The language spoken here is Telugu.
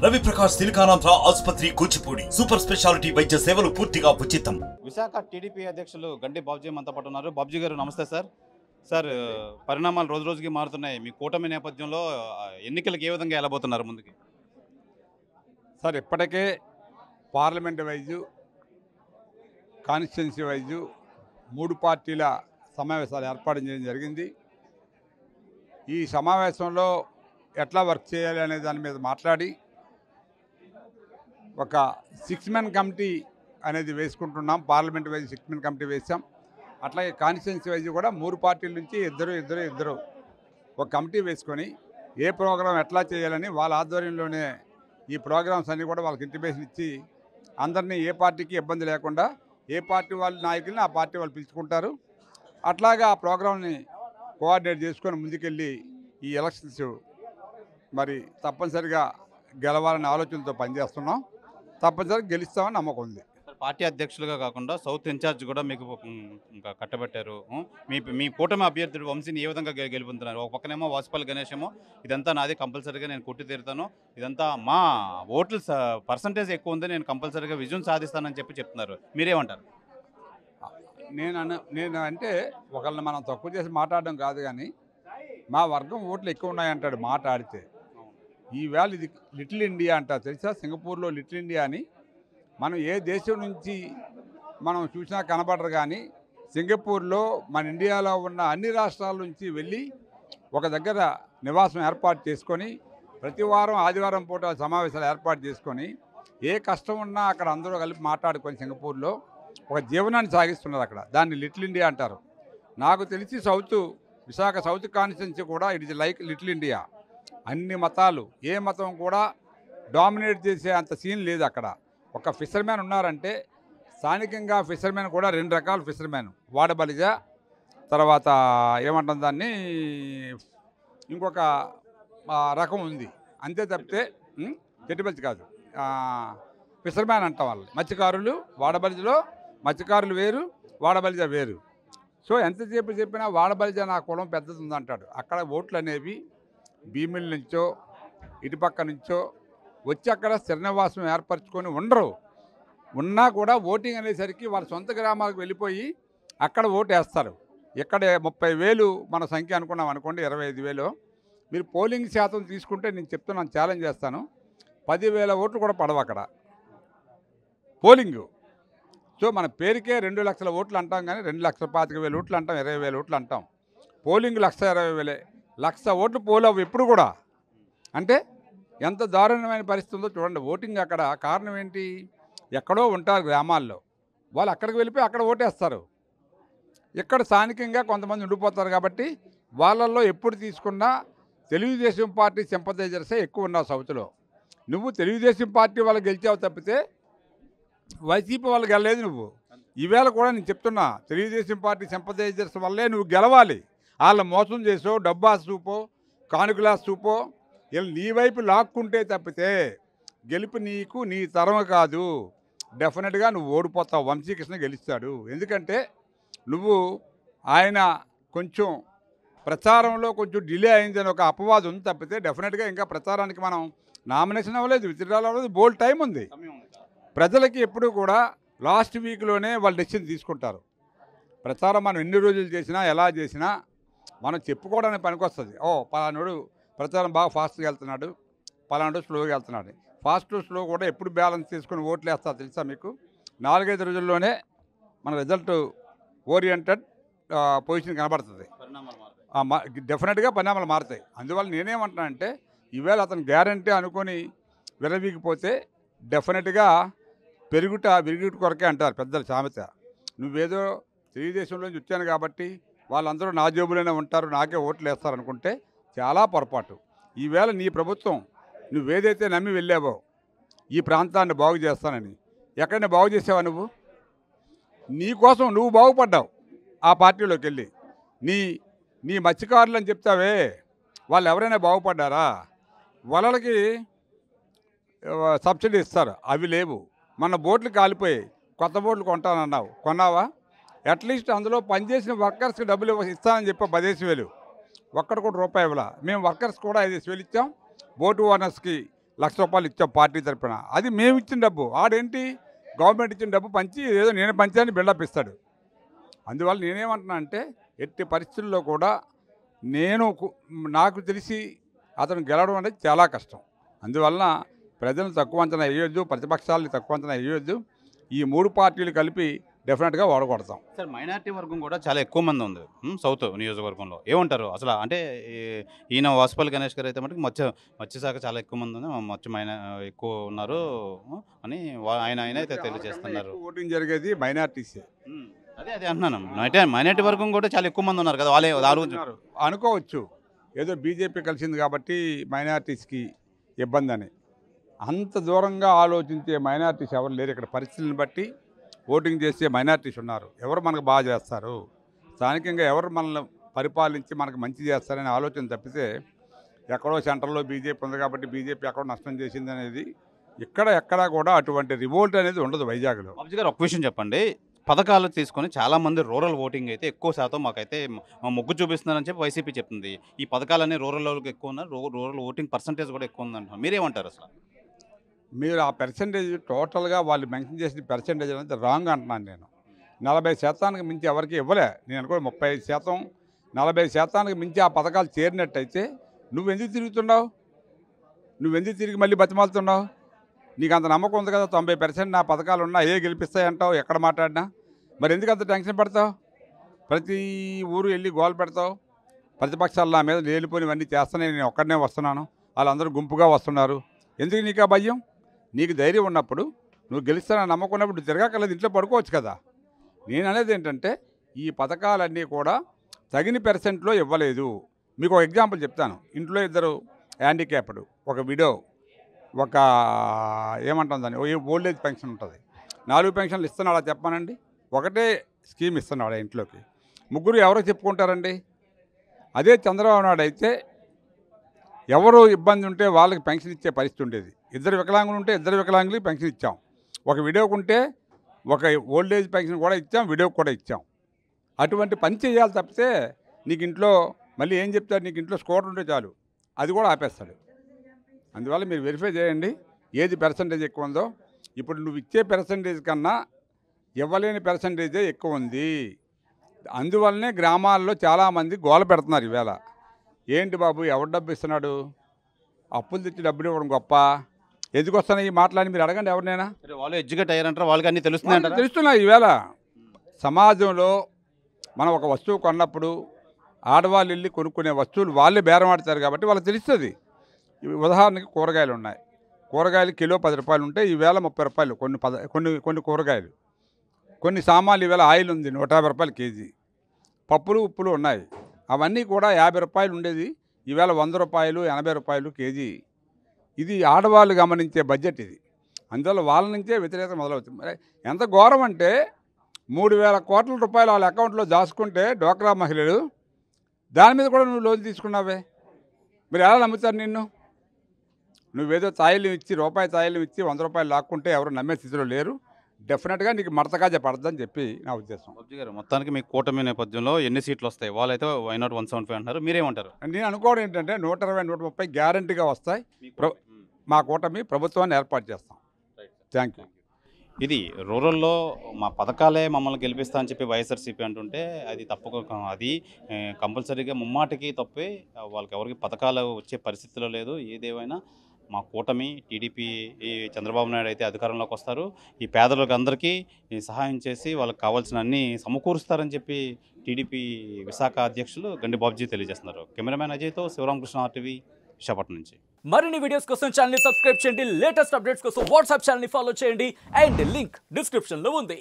రవి ప్రకాష్ సిలికానాంధ్ర ఆసుపత్రి కూచిపూడి సూపర్ స్పెషాలిటీ వైద్య సేవలు పూర్తిగా ఉచితం. విశాఖ టీడీపీ అధ్యక్షులు గండి బాబ్జీ మనతో పాటు ఉన్నారు. బాబ్జీ గారు నమస్తే సార్. సార్, పరిణామాలు రోజు రోజుకి మారుతున్నాయి. మీ కూటమి నేపథ్యంలో ఎన్నికలకు ఏ విధంగా వెళ్ళబోతున్నారు ముందుకి? సార్, ఇప్పటికే పార్లమెంట్ వైజు, కాన్స్టిట్యున్సీ వైజు 3 పార్టీల సమావేశాలు ఏర్పాటు చేయడం జరిగింది. ఈ సమావేశంలో ఎట్లా వర్క్ చేయాలి అనే దాని మీద మాట్లాడి ఒక 6 మెన్ కమిటీ అనేది వేసుకుంటున్నాం. పార్లమెంట్ వైజ్ 6 మెన్ కమిటీ వేసాం. అట్లాగే కాన్స్టిట్యున్సీ వైజ్ కూడా 3 పార్టీల నుంచి ఇద్దరు ఒక కమిటీ వేసుకొని ఏ ప్రోగ్రాం ఎట్లా చేయాలని వాళ్ళ ఆధ్వర్యంలోనే ఈ ప్రోగ్రామ్స్ అన్నీ కూడా వాళ్ళకి ఇంటిమేషన్ ఇచ్చి అందరినీ ఏ పార్టీకి ఇబ్బంది లేకుండా ఏ పార్టీ వాళ్ళ నాయకుల్ని ఆ పార్టీ వాళ్ళు పిలుచుకుంటారు. అట్లాగా ఆ ప్రోగ్రామ్ని కోఆర్డినేట్ చేసుకొని ముందుకెళ్ళి ఈ ఎలక్షన్స్ మరి తప్పనిసరిగా గెలవాలనే ఆలోచనతో పనిచేస్తున్నాం. తప్పనిసరిగా గెలుస్తామని నమ్మకం ఉంది. పార్టీ అధ్యక్షులుగా కాకుండా సౌత్ ఇన్ఛార్జ్ కూడా మీకు ఇంకా కట్టబెట్టారు. మీ కూటమి అభ్యర్థుడు వంశీని ఏ విధంగా గెలుపొందుతున్నారు? ఒక పక్కనేమో వాసుపల్లి గణేష్ ఏమో ఇదంతా నాది, కంపల్సరీగా నేను కొట్టి తీరుతాను, ఇదంతా మా ఓట్ల పర్సంటేజ్ ఎక్కువ ఉంది, నేను కంపల్సరీగా విజయం సాధిస్తానని చెప్తున్నారు. మీరేమంటారు? నేను అంటే ఒకళ్ళని మనం తక్కువ చేసి మాట్లాడడం కాదు, కానీ మా వర్గం ఓట్లు ఎక్కువ ఉన్నాయంటాడు మాట్లాడితే. ఈవేళ ఇది లిటిల్ ఇండియా అంటారు తెలుసా? సింగపూర్లో లిటిల్ ఇండియా అని మనం ఏ దేశం నుంచి మనం చూసినా కనబడరు, కానీ సింగపూర్లో మన ఇండియాలో ఉన్న అన్ని రాష్ట్రాల నుంచి వెళ్ళి ఒక దగ్గర నివాసం ఏర్పాటు చేసుకొని ప్రతి వారం ఆదివారం పూట సమావేశాలు ఏర్పాటు చేసుకొని ఏ కష్టం ఉన్నా అక్కడ అందరూ కలిపి మాట్లాడుకొని సింగపూర్లో ఒక జీవనాన్ని సాగిస్తున్నారు. అక్కడ దాన్ని లిటిల్ ఇండియా అంటారు. నాకు తెలిసి విశాఖ సౌత్ కాన్స్టిట్యున్సీ కూడా it is like little India. అన్ని మతాలు, ఏ మతం కూడా డామినేట్ చేసే అంత సీన్ లేదు అక్కడ. ఒక ఫిషర్మ్యాన్ ఉన్నారంటే స్థానికంగా ఫిషర్మ్యాన్ కూడా 2 రకాల ఫిషర్మ్యాన్, వాడబలిజ, తర్వాత ఏమంటాం దాన్ని ఇంకొక రకం ఉంది, అంతే తప్పితే చెట్టుబలిజ కాదు, ఫిషర్మ్యాన్ అంటాం వాళ్ళు. మత్స్యకారులు, వాడబలిజలో మత్స్యకారులు వేరు, వాడబలిజ వేరు. సో ఎంతసేపు చెప్పినా వాడబలిజ నా కులం పెద్దది ఉందంటాడు. అక్కడ ఓట్లు అనేవి భీమిల నుంచో ఇటుపక్క నుంచో వచ్చి అక్కడ స్థిర నివాసం ఏర్పరచుకొని ఉండరు. ఉన్నా కూడా ఓటింగ్ అనేసరికి వాళ్ళ సొంత గ్రామాలకు వెళ్ళిపోయి అక్కడ ఓటు వేస్తారు. ఇక్కడ 30,000 మన సంఖ్య అనుకున్నాం అనుకోండి, 25,000 మీరు పోలింగ్ శాతం తీసుకుంటే నేను చెప్తున్నాను, ఛాలెంజ్ చేస్తాను, 10,000 ఓట్లు కూడా పడవు అక్కడ పోలింగు. సో మన పేరుకే 2 లక్షల ఓట్లు అంటాం, కానీ 2,25,000 ఓట్లు అంటాం, 20,000 ఓట్లు అంటాం. పోలింగ్ 1,20,000, 1,00,000 ఓట్లు పోలవు ఎప్పుడు కూడా. అంటే ఎంత దారుణమైన పరిస్థితి ఉందో చూడండి. ఓటింగ్ అక్కడ కారణం ఏంటి? ఎక్కడో ఉంటారు గ్రామాల్లో, వాళ్ళు అక్కడికి వెళ్ళిపోయి అక్కడ ఓటేస్తారు. ఇక్కడ స్థానికంగా కొంతమంది ఉండిపోతారు కాబట్టి వాళ్ళల్లో ఎప్పుడు తీసుకున్నా తెలుగుదేశం పార్టీ సింపథైజర్సే ఎక్కువ ఉన్నారు సౌత్లో. నువ్వు తెలుగుదేశం పార్టీ వాళ్ళు గెలిచావు తప్పితే వైసీపీ వాళ్ళు గెలలేదు నువ్వు. ఈవేళ కూడా నేను చెప్తున్నా, తెలుగుదేశం పార్టీ సింపథైజర్స్ వల్లే నువ్వు గెలవాలి. వాళ్ళ మోసం చేసో, డబ్బా చూపో, కానుకలా చూపో, వీళ్ళు నీ వైపు లాక్కుంటే తప్పితే గెలుపు నీకు నీ తరం కాదు. డెఫినెట్గా నువ్వు ఓడిపోతావు. వంశీకృష్ణ గెలుస్తాడు. ఎందుకంటే ఆయన కొంచెం ప్రచారంలో కొంచెం డిలే అయిందని ఒక అపవాదం ఉంది తప్పితే డెఫినెట్గా ఇంకా ప్రచారానికి మనం నామినేషన్ అవ్వలేదు, విత్డ్రాల్ అవ్వలేదు, బోల్డ్ టైం ఉంది. ప్రజలకి ఎప్పుడు కూడా లాస్ట్ వీక్లోనే వాళ్ళు డెసిషన్ తీసుకుంటారు. ప్రచారం మనం ఎన్ని రోజులు చేసినా ఎలా చేసినా మనం చెప్పుకోవడానికి పనికొస్తుంది. పలానాడు ప్రచారం బాగా ఫాస్ట్గా వెళ్తున్నాడు, పలానాడు స్లోగా వెళ్తున్నాడు. ఫాస్ట్ స్లో కూడా ఎప్పుడు బ్యాలెన్స్ చేసుకుని ఓట్లు వేస్తారు తెలుసా మీకు? 4-5 రోజుల్లోనే మన రిజల్ట్ ఓరియంటెడ్ పొజిషన్ కనబడుతుంది. డెఫినెట్గా పరిణామాలు మారుతాయి. అందువల్ల నేనేమంటున్నానంటే ఈవేళ అతను గ్యారంటీ అనుకొని విరవీగిపోతే డెఫినెట్గా విరుగుట కొరకే అంటారు పెద్దలు సామెత. నువ్వేదో తెలుగుదేశంలోంచి వచ్చాను కాబట్టి వాళ్ళందరూ నా జేబులోనే ఉంటారు, నాకే ఓట్లు వేస్తారు అనుకుంటే చాలా పొరపాటు. ఈవేళ నీ ప్రభుత్వం నువ్వేదైతే నమ్మి వెళ్ళావో ఈ ప్రాంతాన్ని బాగు చేస్తానని, ఎక్కడైనా బాగు చేసావా నువ్వు? నీ కోసం నువ్వు బాగుపడ్డావు ఆ పార్టీలోకి వెళ్ళి. నీ మత్స్యకారులు అని చెప్తావే, వాళ్ళు ఎవరైనా బాగుపడ్డారా? వలలకి సబ్సిడీ ఇస్తారు, అవి లేవు. మన బోట్లు కాలిపోయాయి, కొత్త బోట్లు కొంటానన్నావు, కొన్నావా? అట్లీస్ట్ అందులో పనిచేసిన వర్కర్స్కి డబ్బులు ఇస్తానని చెప్పా 10,000. ఒక్కడు కూడా రూపాయి ఇవ్వాల. మేము వర్కర్స్ కూడా 5,000 ఇచ్చాం, బోటు ఓనర్స్కి ₹1,00,000 ఇచ్చాం పార్టీ తరపున. అది మేము ఇచ్చిన డబ్బు. ఆడేంటి గవర్నమెంట్ ఇచ్చిన డబ్బు పంచి ఏదో నేను పంచాన్ని బిల్డప్ ఇస్తాడు. అందువల్ల నేనేమంటున్నా అంటే ఎట్టి పరిస్థితుల్లో కూడా నాకు తెలిసి అతను గెలవడం అనేది చాలా కష్టం. అందువలన ప్రజలను తక్కువ అంచనా వేయొద్దు, ప్రతిపక్షాలని తక్కువ అంచనా వేయొద్దు. ఈ 3 పార్టీలు కలిపి డెఫినెట్గా ఓడగొడతాం. సార్ మైనారిటీ వర్గం కూడా చాలా ఎక్కువ మంది ఉంది సౌత్ నియోజకవర్గంలో. ఏమంటారు అసలు? అంటే ఈయన వాసుపల్లి గణేష్ గారు అయితే మటుకు మత్స్యశాఖ చాలా ఎక్కువ మంది ఉంది, ఎక్కువ ఉన్నారు అని ఆయన అయితే తెలియజేస్తున్నారు. ఓటింగ్ జరిగేది మైనారిటీసే. అదే అంటున్నాను. మైనారిటీ వర్గం కూడా చాలా ఎక్కువ మంది ఉన్నారు కదా, వాళ్ళే అనుకోవచ్చు ఏదో బీజేపీ కలిసింది కాబట్టి మైనారిటీస్కి ఇబ్బంది అని. అంత దూరంగా ఆలోచించే మైనారిటీస్ ఎవరు లేరు. ఇక్కడ పరిస్థితులను బట్టి ఓటింగ్ చేసే మైనారిటీస్ ఉన్నారు. ఎవరు మనకు బాగా చేస్తారు, స్థానికంగా ఎవరు మనల్ని పరిపాలించి మనకు మంచి చేస్తారనే ఆలోచన తప్పితే ఎక్కడో సెంట్రల్లో బీజేపీ ఉంది కాబట్టి బీజేపీ ఎక్కడో నష్టం చేసింది అనేది ఎక్కడా కూడా అటువంటి రివోల్ట్ అనేది ఉండదు వైజాగ్లో. బాబుజీ గారు ఒక విషయం చెప్పండి. పథకాలు తీసుకొని చాలామంది రూరల్ ఓటింగ్ అయితే ఎక్కువ శాతం మాకైతే మొగ్గు చూపిస్తున్నారని చెప్పి వైసీపీ చెప్తుంది. ఈ పథకాలన్నీ రూరల్ వాళ్ళకి ఎక్కువ ఉన్నారు, రూరల్ ఓటింగ్ పర్సంటేజ్ కూడా ఎక్కువ ఉందంటారు. మీరేమంటారు అసలు? మీరు ఆ పర్సంటేజ్ టోటల్గా వాళ్ళు మెన్షన్ చేసిన పర్సంటేజ్ అనేది రాంగ్ అంటున్నాను నేను. 40% మించి ఎవరికి ఇవ్వలే. నేను అనుకో 35%, 40% మించి ఆ పథకాలు చేరినట్టయితే నువ్వెందుకు తిరుగుతున్నావు? నువ్వెందుకు తిరిగి మళ్ళీ బతిమాలుతున్నావు? నీకు అంత నమ్మకం ఉంది కదా 90% నా పథకాలు ఉన్నా గెలిపిస్తాయంటావు ఎక్కడ మాట్లాడినా. మరి ఎందుకు అంత టెన్షన్ పడతావు? ప్రతి ఊరు వెళ్ళి గోల్ పెడతావు. ప్రతిపక్షాలు నా మీద లేనిపోయినవన్నీ చేస్తానే, నేను ఒక్కడనే వస్తున్నాను, వాళ్ళందరూ గుంపుగా వస్తున్నారు. ఎందుకు నీకు ఆ భయం? నీకు ధైర్యం ఉన్నప్పుడు, నువ్వు గెలుస్తానని నమ్మకం ఉన్నప్పుడు నువ్వు తిరగక్కర్లేదు, ఇంట్లో పడుకోవచ్చు కదా. నేను అనేది ఏంటంటే ఈ పథకాలన్నీ కూడా తగిన పర్సెంట్లో ఇవ్వలేదు. మీకు ఒక ఎగ్జాంపుల్ చెప్తాను. ఇంట్లో 2 హ్యాండిక్యాప్డ్, ఒక విడో, ఒక ఏమంటుందని ఓల్డ్ ఏజ్ పెన్షన్ ఉంటుంది. 4 పెన్షన్లు ఇస్తున్నాడా చెప్పానండి? ఒకటే స్కీమ్ ఇస్తున్నాడు ఇంట్లోకి. 3 ఎవరో చెప్పుకుంటారండి? అదే చంద్రబాబు నాయుడు అయితే ఎవరు ఇబ్బంది ఉంటే వాళ్ళకి పెన్షన్ ఇచ్చే పరిస్థితి ఉండేది. 2 వికలాంగులు ఉంటే 2 వికలాంగులకి పెన్షన్ ఇచ్చాం. ఒక విడోకుంటే ఒక ఓల్డ్ ఏజ్ పెన్షన్ కూడా ఇచ్చాం, విడోకి కూడా ఇచ్చాం. అటువంటి పని చేయాలి తప్పితే నీకు ఇంట్లో మళ్ళీ ఏం చెప్తాడు? నీకు ఇంట్లో స్కూటర్ ఉంటే చాలు, అది కూడా ఆపేస్తాడు. అందువల్ల మీరు వెరిఫై చేయండి ఏది పర్సంటేజ్ ఎక్కువ ఉందో. ఇప్పుడు నువ్వు ఇచ్చే పర్సంటేజ్ కన్నా ఇవ్వలేని పర్సంటేజే ఎక్కువ ఉంది. అందువల్లనే గ్రామాల్లో చాలామంది గోల పెడుతున్నారు ఈవేళ. ఏంటి బాబు ఎవరు డబ్బు ఇస్తున్నాడు? అప్పులు తెచ్చి డబ్బులు ఇవ్వడం గొప్ప, ఎందుకు వస్తున్నాయి ఈ మాటలని మీరు అడగండి ఎవరినైనా. వాళ్ళు ఎడ్యుకేట్ అయ్యారంటారు, వాళ్ళకి అన్నీ తెలుస్తున్నాయి. తెలుస్తున్నాయి. ఈవేళ సమాజంలో మనం ఒక వస్తువు కొన్నప్పుడు ఆడవాళ్ళు వెళ్ళి కొనుక్కునే వస్తువులు వాళ్ళే బేరం ఆడతారు కాబట్టి వాళ్ళకి తెలుస్తుంది. ఉదాహరణకి కూరగాయలు ఉన్నాయి. కూరగాయలు కిలో ₹10 ఉంటే ఈవేళ ₹30. కొన్ని కూరగాయలు, కొన్ని సామాన్లు ఈవేళ ఆయిల్ ఉంది ₹150 కేజీ. పప్పులు ఉప్పులు ఉన్నాయి, అవన్నీ కూడా ₹50 ఉండేది ఈవేళ ₹100, ₹80 కేజీ. ఇది ఆడవాళ్ళు గమనించే బడ్జెట్ ఇది. అందువల్ల వాళ్ళ నుంచే వ్యతిరేకత మొదలవుతుంది. మరి ఎంత ఘోరం అంటే 3,000 కోట్ల రూపాయలు వాళ్ళ అకౌంట్లో దాచుకుంటే డ్వాక్రా మహిళలు, దాని మీద కూడా నువ్వు లోన్ తీసుకున్నావే. మీరు ఎలా నమ్ముతారు నిన్ను? నువ్వేదో తాయిలు ఇచ్చి రూపాయి తాయిలు ఇచ్చి ₹100 లాక్కుంటే ఎవరు నమ్మే స్థితిలో లేరు. డెఫినెట్గా నీకు మడతగా పడద్దని చెప్పి నా ఉద్దేశం. బాబుజీ గారు, మొత్తానికి మీకు కూటమి నేపథ్యంలో ఎన్ని సీట్లు వస్తాయి? వాళ్ళైతే వై నాట్ 175 అంటారు, మీరేమంటారు? నేను అనుకోవడం ఏంటంటే 120, 130 గ్యారంటీగా వస్తాయి. మా కూటమి ప్రభుత్వాన్ని ఏర్పాటు చేస్తాం. Thank you. ఇది రూరల్లో మా పథకాలే మమ్మల్ని గెలిపిస్తా అని చెప్పి వైఎస్ఆర్సీపీ అంటుంటే అది అది కంపల్సరీగా ముమ్మాటికి తప్పే. వాళ్ళకి ఎవరికి పథకాలు వచ్చే పరిస్థితిలో లేదు. ఏదేమైనా మా కూటమి టీడీపీ చంద్రబాబు నాయుడు అయితే అధికారంలోకి వస్తారు. ఈ పేదలకు అందరికీ సహాయం చేసి వాళ్ళకి కావాల్సిన అన్ని సమకూరుస్తారని చెప్పి టీడీపీ విశాఖ అధ్యక్షులు గండి బాబుజీ తెలియజేస్తున్నారు. కెమెరామ్యాన్ అజయ్తో శివరామకృష్ణ, RTV, విశాఖపట్నం నుంచి. మరిన్ని వీడియోస్ కోసం ఛానల్ ని సబ్స్క్రైబ్ చేయండి. లేటెస్ట్ అప్డేట్స్ కోసం వాట్సాప్ ఛానల్ ని ఫాలో చేయండి. అండ్ లింక్ డిస్క్రిప్షన్ లో ఉంది.